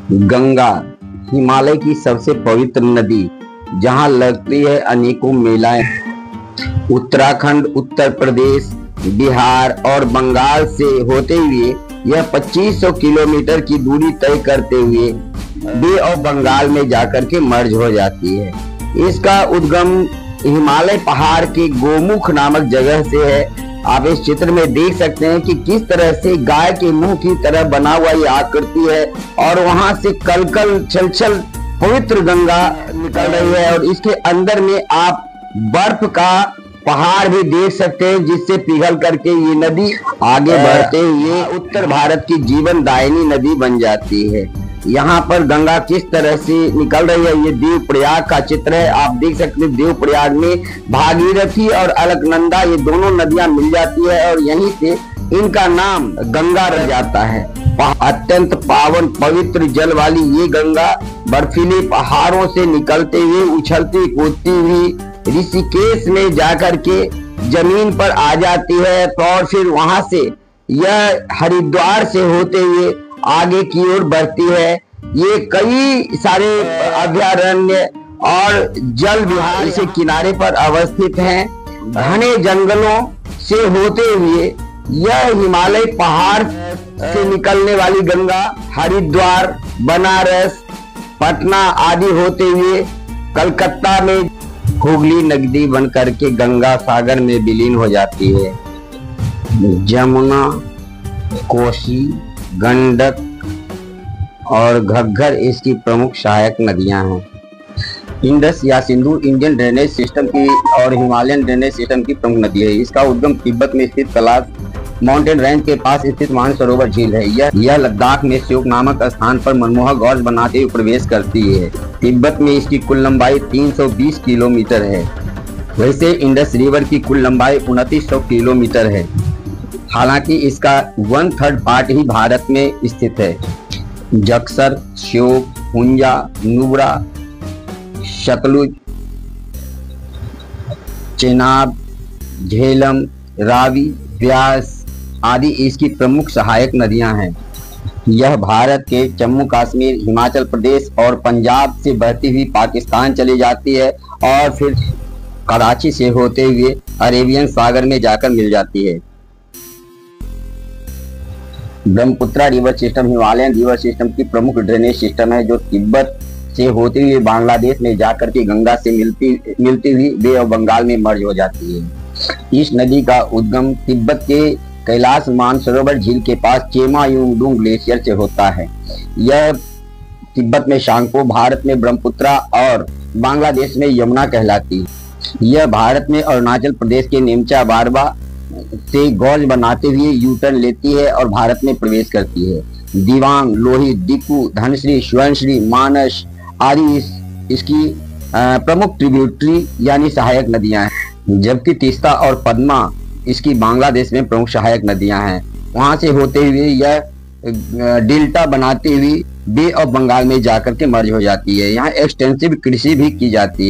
गंगा हिमालय की सबसे पवित्र नदी, जहां लगती है अनेकों मेलाएं। उत्तराखंड, उत्तर प्रदेश, बिहार और बंगाल से होते हुए यह 2500 किलोमीटर की दूरी तय करते हुए बे ऑफ बंगाल में जाकर के मर्ज हो जाती है। इसका उद्गम हिमालय पहाड़ के गोमुख नामक जगह से है। आप इस चित्र में देख सकते हैं कि किस तरह से गाय के मुंह की तरह बना हुआ ये आकृति है और वहां से कलकल छलछल पवित्र गंगा निकल रही है और इसके अंदर में आप बर्फ का पहाड़ भी देख सकते हैं, जिससे पिघल करके ये नदी आगे बढ़ते हुए उत्तर भारत की जीवन दायिनी नदी बन जाती है। यहाँ पर गंगा किस तरह से निकल रही है, ये देव प्रयाग का चित्र है। आप देख सकते हैं देव प्रयाग में भागीरथी और अलकनंदा ये दोनों नदियां मिल जाती है और यहीं से इनका नाम गंगा रह जाता है। अत्यंत पावन पवित्र जल वाली ये गंगा बर्फीले पहाड़ों से निकलते हुए उछलती कूदती हुई ऋषिकेश में जाकर के जमीन पर आ जाती है और फिर वहां से यह हरिद्वार से होते हुए आगे की ओर बढ़ती है। ये कई सारे अभयारण्य और जल विहार के किनारे पर अवस्थित हैं। घने जंगलों से होते हुए यह हिमालय पहाड़ से निकलने वाली गंगा हरिद्वार, बनारस, पटना आदि होते हुए कलकत्ता में हुगली नदी बन करके गंगा सागर में विलीन हो जाती है। जमुना, कोसी, गंडक और घग्गर इसकी प्रमुख सहायक नदियां हैं। इंडस या सिंधु इंडियन ड्रेनेज सिस्टम की और हिमालयन ड्रेनेज सिस्टम की प्रमुख नदी है। इसका उद्गम तिब्बत में स्थित कैलाश माउंटेन रेंज के पास स्थित मानसरोवर झील है। यह लद्दाख में श्योक नामक स्थान पर मनमोहक गॉर्ज बनाते हुए प्रवेश करती है। तिब्बत में इसकी कुल लंबाई 320 किलोमीटर है। वैसे इंडस रिवर की कुल लंबाई 2900 किलोमीटर है। हालांकि इसका 1/3 पार्ट ही भारत में स्थित है। जक्सर, श्योक, हुंजा, नुब्रा, सतलुज, चेनाब, झेलम, रावी, ब्यास आदि इसकी प्रमुख सहायक नदियां हैं। यह भारत के जम्मू कश्मीर, हिमाचल प्रदेश और पंजाब से बहती हुई पाकिस्तान चली जाती है और फिर कराची से होते हुए अरेबियन सागर में जाकर मिल जाती है। Brahmaputra river system Himalayan river system की प्रमुख ड्रेनेज सिस्टम है, जो तिब्बत से होते हुए बांग्लादेश में जाकर के गंगा से मिलती हुई बे ऑफ बंगाल में मर्ज हो जाती है। इस नदी का उद्गम तिब्बत के कैलाश मानसरोवर झील के पास चेमायुंगडुंग ग्लेशियर से होता है। यह तिब्बत में शांगपो, भारत में ब्रह्मपुत्रा और बांग्लादेश में यमुना कहलाती है। यह भारत में अरुणाचल प्रदेश के नेमचा बारबा से गौज बनाते हुए यू टर्न लेती है और भारत में प्रवेश करती है। दिवांग, लोहित, दिकु, धनश्री, स्वर्णश्री, मानस आदि इसकी प्रमुख ट्रिब्यूटरी यानी सहायक नदियां हैं, जबकि तीस्ता और पद्मा इसकी बांग्लादेश में प्रमुख सहायक नदियां हैं। वहां से होते हुए यह डेल्टा बनाती हुई बे ऑफ बंगाल में जाकर के मर्ज हो जाती है। यहाँ एक्सटेंसिव कृषि भी की जाती है।